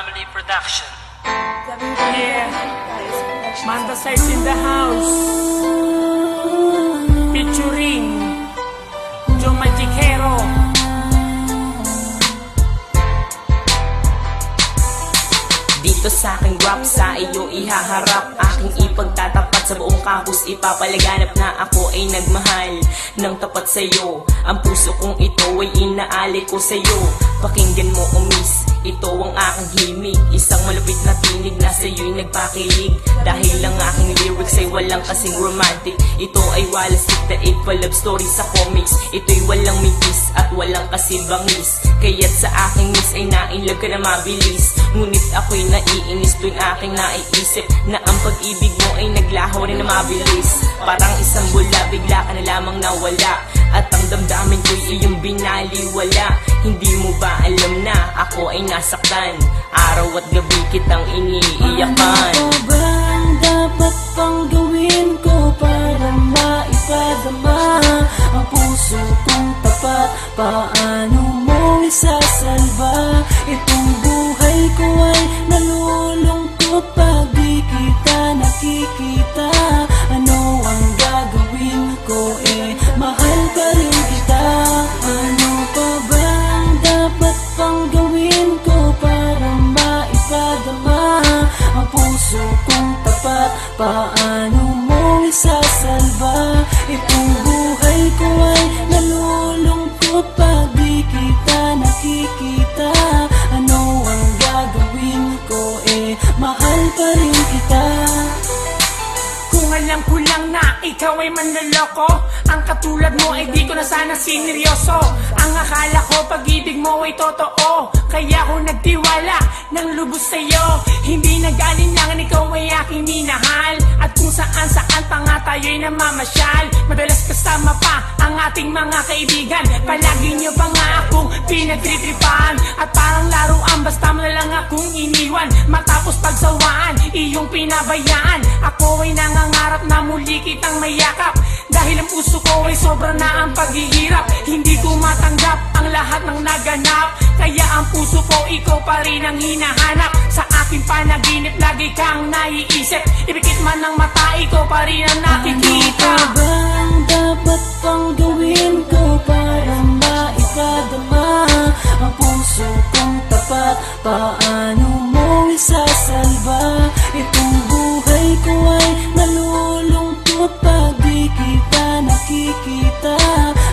Family Production. Yeah, Manda Size in the house, featuring Joe Magicero. Dito sa aking rap, sa iyo ihaharap, aking ipagtatapat sa buong campus, ipapalaganap na ako ay nagmahal ng tapat sa'yo. Ang puso kong ito ay inaali ko sa'yo. Pakinggan mo, miss, ito ang aking himig, isang malupit na tinig na sa'yo'y nagpakilig. Dahil ang aking lyrics ay walang kasing romantic, ito ay walang siktaig pa love story sa comics. Ito'y walang mitis at walang kasing bangis, kaya't sa aking miss ay nainlove ka na mabilis. Ngunit ako'y naiinis tuwing aking naiisip na ang pag-ibig mo ay naglaho rin na mabilis. Parang isang bula, bigla ka na lamang nawala, at ang damdamin ko'y iyong binaliwala. Hindi mo ba alam na ako ay nasaktan? Araw at gabi kitang iniiyakan. Ano ba ang dapat pang gawin ko para maipadama ang puso kong tapat? Paano mo isasalba itong buhay ko ay nalulungkot pag di kita nakikita? Ano ang gagawin ko, mahal pa rin kita. Ano pa ba ang dapat pang gawin ko para maipadama ang puso kong tapat? Paano mo isasalba itong buhay ko ay nalulungkot pag di kita nakikita? Ano ang gagawin ko, mahal pa rin kita. Kung alam ko lang na ikaw ay manloloko, ang katulad mo ay di ko na sana sineryoso. Ang akala ko pag-ibig mo ay totoo, kaya ako nagtiwala ng lubos sa'yo. Hindi nag-alinlangan, ikaw ay aking minahal, at kung saan-saan pa nga tayo'y namamasyal. Madalas kasama pa ang ating mga kaibigan, palagi niyo pa nga akong pinagtritripan, at parang laruan basta mo na lang akong iniwan. Matapos pagsawaan, iyong pinabayaan, ako ay nangangarap na muli kitang mayakap. Dahil ang puso ko ay sobra na ang paghihirap, hindi ko matanggap ang lahat ng naganap. Kaya ang puso ko ikaw pa rin ang hinahanap. Sa aking panaginip lagi kang naiisip, ipikit man ng mata, ikaw pa rin ang nakikita. Ano ba ang dapat pang gawin ko para maipadama ang puso kong tapat? Paano mo isasalba itong buhay ko ay nalulungkot pag di kita nakikita?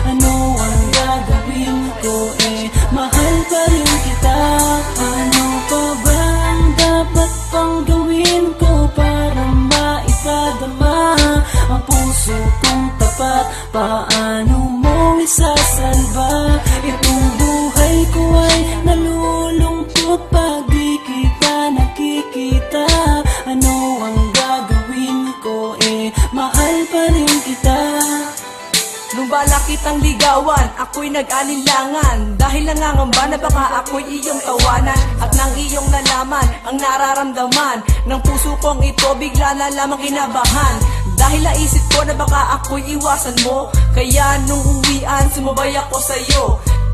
Ano ang gagawin ko, mahal pa rin kita. Ano pa ba ang dapat pang gawin ko para maipadama ang puso kong tapat? Paano mo isasalba itong buhay ko ay nalulungkot pag di kita nakikita? Ano ang gagawin ko, mahal pa rin kita. Nung balak kitang ligawan, ako'y nag-alinlangan, dahil nangangamba na baka ako'y iyong tawanan. At nang iyong nalaman ang nararamdaman ng puso kong ito, bigla na lamang kinabahan. Dahil naisip ko na baka ako'y iwasan mo, kaya nung uwian sumabay ako sa'yo.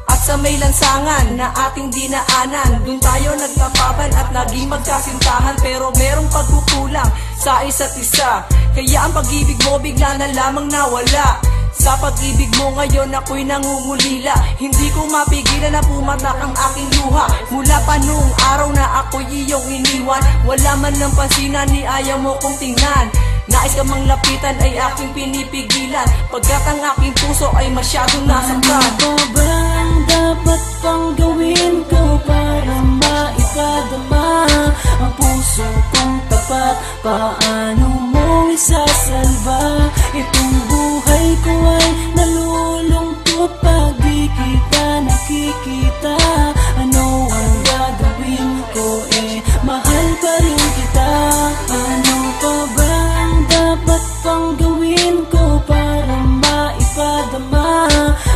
At sa may lansangan na ating dinaanan, dun tayo nagtapapan at naging magkasintahan. Pero merong pagkukulang sa isa't isa, kaya ang pag-ibig mo bigla na lamang nawala. Sa pag-ibig mo ngayon ako'y nangungulila, hindi ko mapigilan na pumatak ang aking luha. Mula pa noong araw na ako'y iyong iniwan, wala man lang pansinan ni ayaw mo kong tingnan. Nais ka mang lapitan ay aking pinipigilan, pagkat ang aking puso ay masyadong nasaktan. Ano ba ang dapat pang gawin ko para maipadama ang puso kong tapat? Paano mo isasalba itong buhay ko ay nalulungkot pag di kita nakikita? Ano ang gagawin ko, mahal pa rin kita. Ano pa ba ang dapat pang gawin ko para maipadama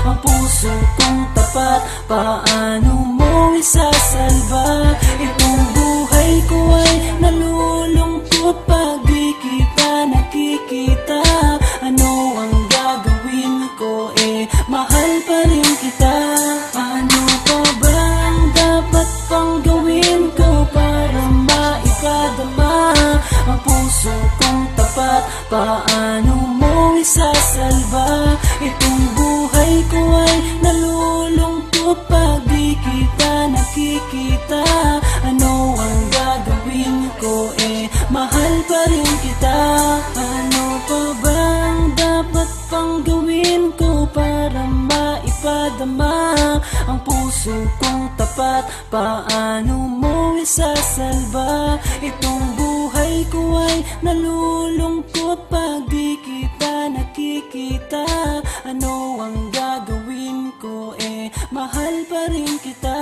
ang puso kong tapat? Paano mo isasalba itong buhay ko ay nalulungkot pag di kita nakikita? Ano ang gagawin ko, mahal pa rin kita. Ano pa ba ang dapat pang gawin ko para paano mo isasalba? Itong buhay ko ay nalulungkot pag di kita nakikita. Ano ang gagawin ko, mahal pa rin kita. Ano pa bang dapat pang gawin ko para maipadama ang puso kong tapat? Paano mo isasalba? Itong buhay ko ay nalulungkot pag di kita nakikita. Ano ang gagawin ko, mahal pa rin kita.